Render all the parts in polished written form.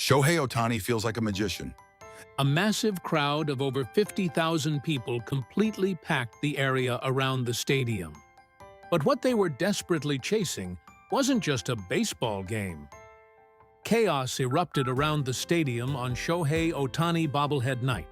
Shohei Ohtani feels like a magician. A massive crowd of over 50,000 people completely packed the area around the stadium. But what they were desperately chasing wasn't just a baseball game. Chaos erupted around the stadium on Shohei Ohtani Bobblehead Night.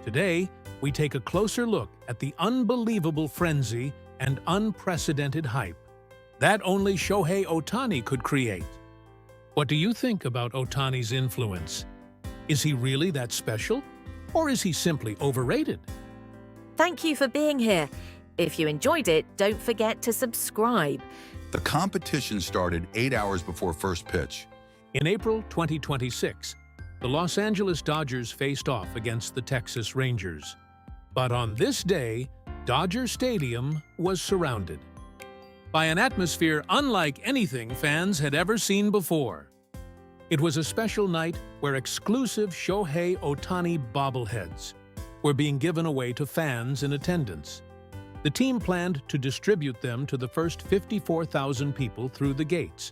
Today, we take a closer look at the unbelievable frenzy and unprecedented hype that only Shohei Ohtani could create. What do you think about Ohtani's influence? Is he really that special? Or is he simply overrated? Thank you for being here. If you enjoyed it, don't forget to subscribe. The competition started 8 hours before first pitch. In April 2026, the Los Angeles Dodgers faced off against the Texas Rangers. But on this day, Dodger Stadium was surrounded by an atmosphere unlike anything fans had ever seen before. It was a special night where exclusive Shohei Ohtani bobbleheads were being given away to fans in attendance. The team planned to distribute them to the first 54,000 people through the gates,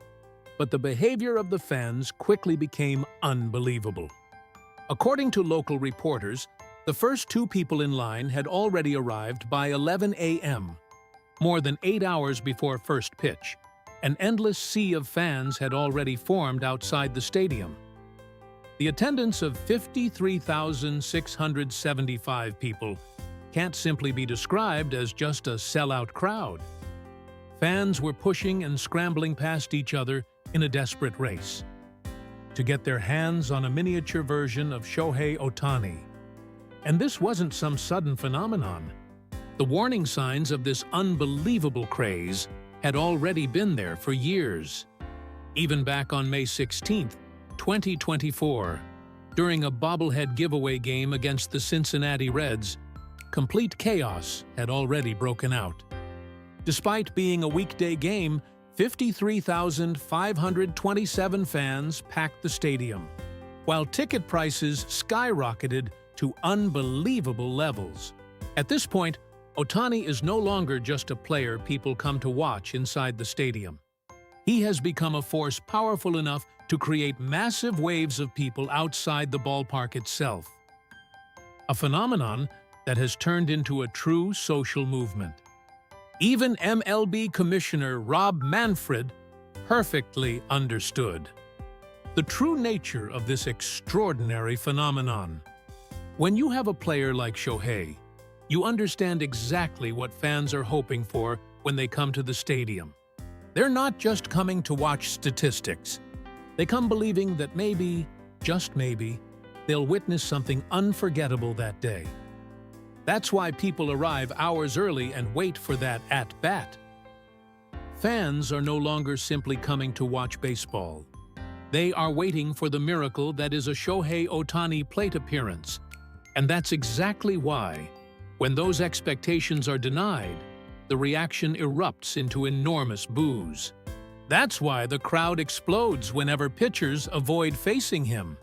but the behavior of the fans quickly became unbelievable. According to local reporters, the first 2 people in line had already arrived by 11 a.m., more than 8 hours before first pitch. An endless sea of fans had already formed outside the stadium. The attendance of 53,675 people can't simply be described as just a sellout crowd. Fans were pushing and scrambling past each other in a desperate race to get their hands on a miniature version of Shohei Ohtani. And this wasn't some sudden phenomenon. The warning signs of this unbelievable craze had already been there for years. Even back on May 16, 2024, during a bobblehead giveaway game against the Cincinnati Reds, complete chaos had already broken out. Despite being a weekday game, 53,527 fans packed the stadium, while ticket prices skyrocketed to unbelievable levels. At this point, Ohtani is no longer just a player people come to watch inside the stadium. He has become a force powerful enough to create massive waves of people outside the ballpark itself. A phenomenon that has turned into a true social movement. Even MLB Commissioner Rob Manfred perfectly understood the true nature of this extraordinary phenomenon. When you have a player like Shohei, you understand exactly what fans are hoping for when they come to the stadium. They're not just coming to watch statistics. They come believing that maybe, just maybe, they'll witness something unforgettable that day. That's why people arrive hours early and wait for that at-bat. Fans are no longer simply coming to watch baseball. They are waiting for the miracle that is a Shohei Ohtani plate appearance. And that's exactly why, when those expectations are denied, the reaction erupts into enormous boos. That's why the crowd explodes whenever pitchers avoid facing him.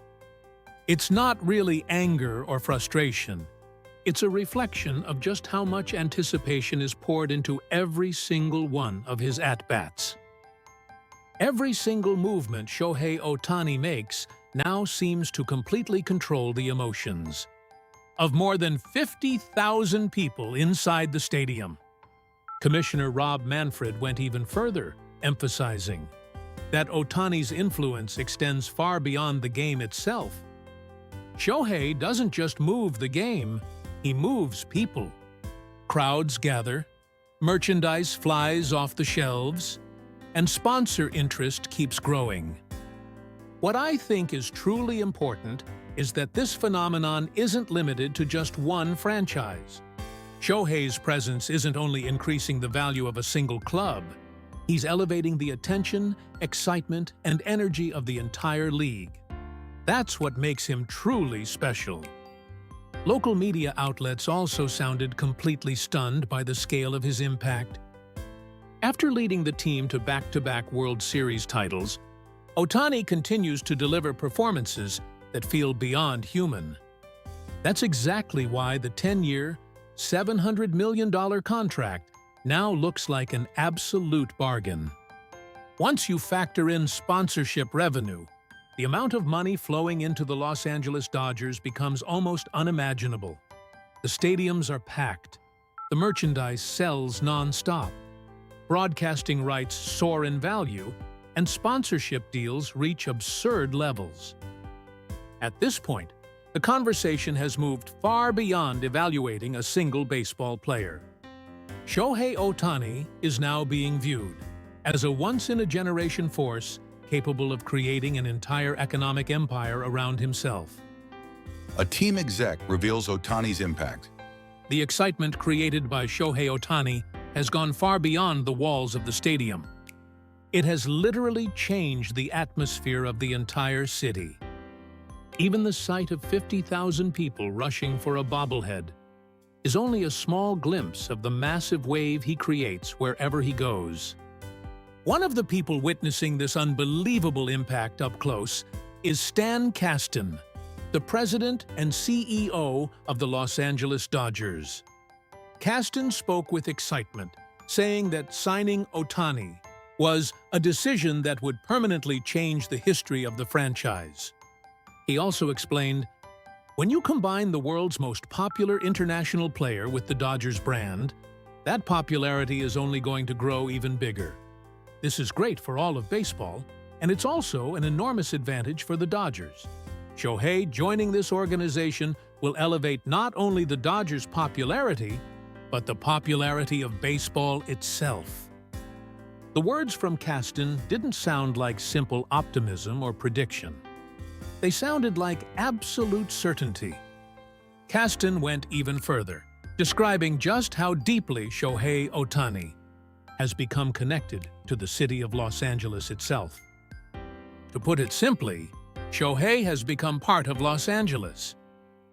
It's not really anger or frustration. It's a reflection of just how much anticipation is poured into every single one of his at-bats. Every single movement Shohei Ohtani makes now seems to completely control the emotions of more than 50,000 people inside the stadium. Commissioner Rob Manfred went even further, emphasizing that Ohtani's influence extends far beyond the game itself. Shohei doesn't just move the game, he moves people. Crowds gather, merchandise flies off the shelves, and sponsor interest keeps growing. What I think is truly important is that this phenomenon isn't limited to just one franchise. Shohei's presence isn't only increasing the value of a single club, he's elevating the attention, excitement, and energy of the entire league. That's what makes him truly special. Local media outlets also sounded completely stunned by the scale of his impact. After leading the team to back-to-back World Series titles, Ohtani continues to deliver performances that feel beyond human. That's exactly why the 10-year, $700 million contract now looks like an absolute bargain. Once you factor in sponsorship revenue, the amount of money flowing into the Los Angeles Dodgers becomes almost unimaginable. The stadiums are packed. The merchandise sells non-stop. Broadcasting rights soar in value, and sponsorship deals reach absurd levels. At this point, the conversation has moved far beyond evaluating a single baseball player. Shohei Ohtani is now being viewed as a once-in-a-generation force capable of creating an entire economic empire around himself. A team exec reveals Ohtani's impact. The excitement created by Shohei Ohtani has gone far beyond the walls of the stadium. It has literally changed the atmosphere of the entire city. Even the sight of 50,000 people rushing for a bobblehead is only a small glimpse of the massive wave he creates wherever he goes. One of the people witnessing this unbelievable impact up close is Stan Kasten, the president and CEO of the Los Angeles Dodgers. Kasten spoke with excitement, saying that signing Ohtani was a decision that would permanently change the history of the franchise. He also explained, "When you combine the world's most popular international player with the Dodgers brand, that popularity is only going to grow even bigger. This is great for all of baseball, and it's also an enormous advantage for the Dodgers. Shohei joining this organization will elevate not only the Dodgers' popularity, but the popularity of baseball itself." The words from Kasten didn't sound like simple optimism or prediction. They sounded like absolute certainty. Kasten went even further, describing just how deeply Shohei Ohtani has become connected to the city of Los Angeles itself. To put it simply, Shohei has become part of Los Angeles.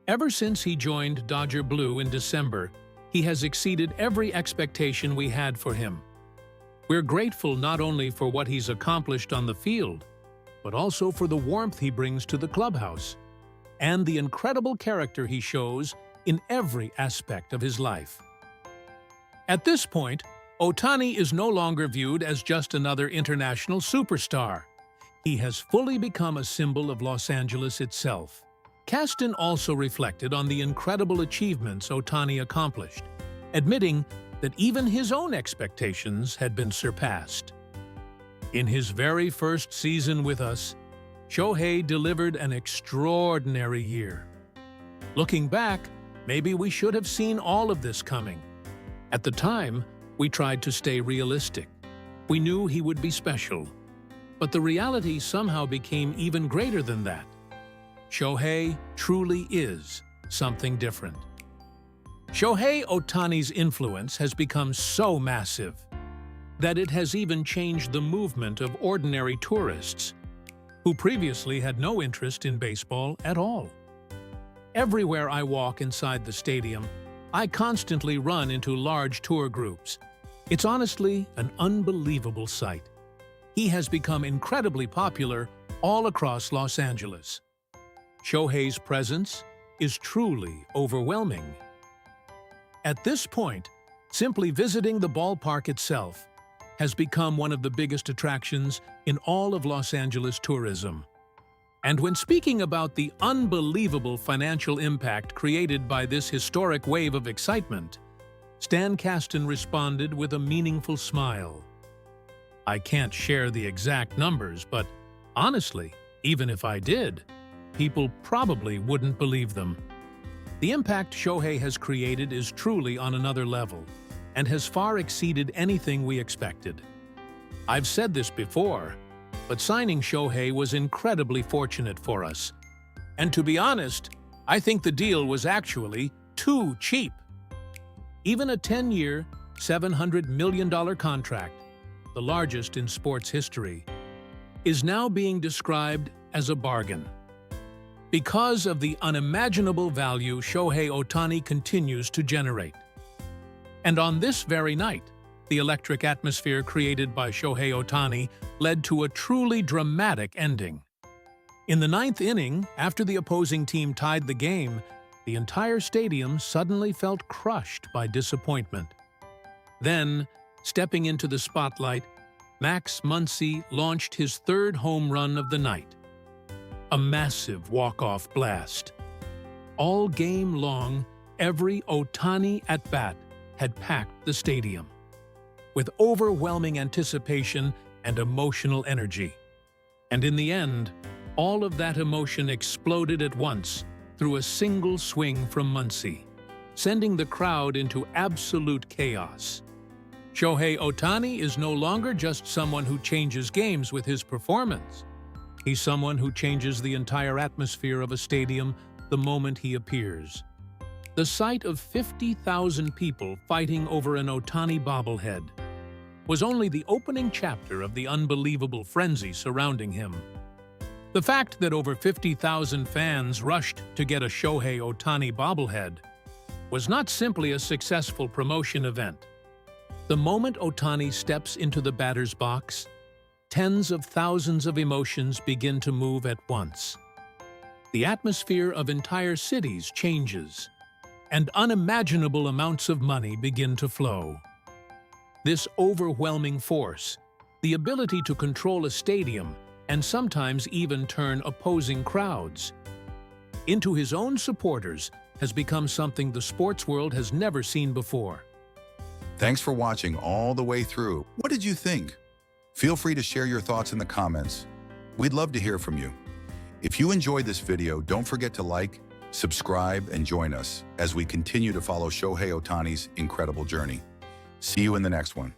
Ever since he joined Dodger Blue in December, he has exceeded every expectation we had for him. We're grateful not only for what he's accomplished on the field, but also for the warmth he brings to the clubhouse and the incredible character he shows in every aspect of his life. At this point, Ohtani is no longer viewed as just another international superstar. He has fully become a symbol of Los Angeles itself. Kasten also reflected on the incredible achievements Ohtani accomplished, admitting that even his own expectations had been surpassed. In his very first season with us, Shohei delivered an extraordinary year. Looking back, maybe we should have seen all of this coming. At the time, we tried to stay realistic. We knew he would be special. But the reality somehow became even greater than that. Shohei truly is something different. Shohei Ohtani's influence has become so massive that it has even changed the movement of ordinary tourists who previously had no interest in baseball at all. Everywhere I walk inside the stadium, I constantly run into large tour groups. It's honestly an unbelievable sight. He has become incredibly popular all across Los Angeles. Shohei's presence is truly overwhelming. At this point, simply visiting the ballpark itself has become one of the biggest attractions in all of Los Angeles tourism. And when speaking about the unbelievable financial impact created by this historic wave of excitement, Stan Kasten responded with a meaningful smile. "I can't share the exact numbers, but honestly, even if I did, people probably wouldn't believe them. The impact Shohei has created is truly on another level and has far exceeded anything we expected. I've said this before, but signing Shohei was incredibly fortunate for us. And to be honest, I think the deal was actually too cheap. Even a 10-year, $700 million contract, the largest in sports history, is now being described as a bargain. Because of the unimaginable value Shohei Ohtani continues to generate. And on this very night, the electric atmosphere created by Shohei Ohtani led to a truly dramatic ending. In the ninth inning, after the opposing team tied the game, the entire stadium suddenly felt crushed by disappointment. Then, stepping into the spotlight, Max Muncy launched his third home run of the night. a massive walk-off blast. All game long, every Ohtani at-bat had packed the stadium, with overwhelming anticipation and emotional energy. And in the end, all of that emotion exploded at once through a single swing from Muncy, sending the crowd into absolute chaos. Shohei Ohtani is no longer just someone who changes games with his performance. He's someone who changes the entire atmosphere of a stadium the moment he appears. The sight of 50,000 people fighting over an Ohtani bobblehead was only the opening chapter of the unbelievable frenzy surrounding him. The fact that over 50,000 fans rushed to get a Shohei Ohtani bobblehead was not simply a successful promotion event. The moment Ohtani steps into the batter's box, tens of thousands of emotions begin to move at once. The atmosphere of entire cities changes, and unimaginable amounts of money begin to flow. This overwhelming force, the ability to control a stadium and sometimes even turn opposing crowds into his own supporters, has become something the sports world has never seen before. Thanks for watching all the way through. What did you think? Feel free to share your thoughts in the comments. We'd love to hear from you. If you enjoyed this video, don't forget to like, subscribe, and join us as we continue to follow Shohei Ohtani's incredible journey. See you in the next one.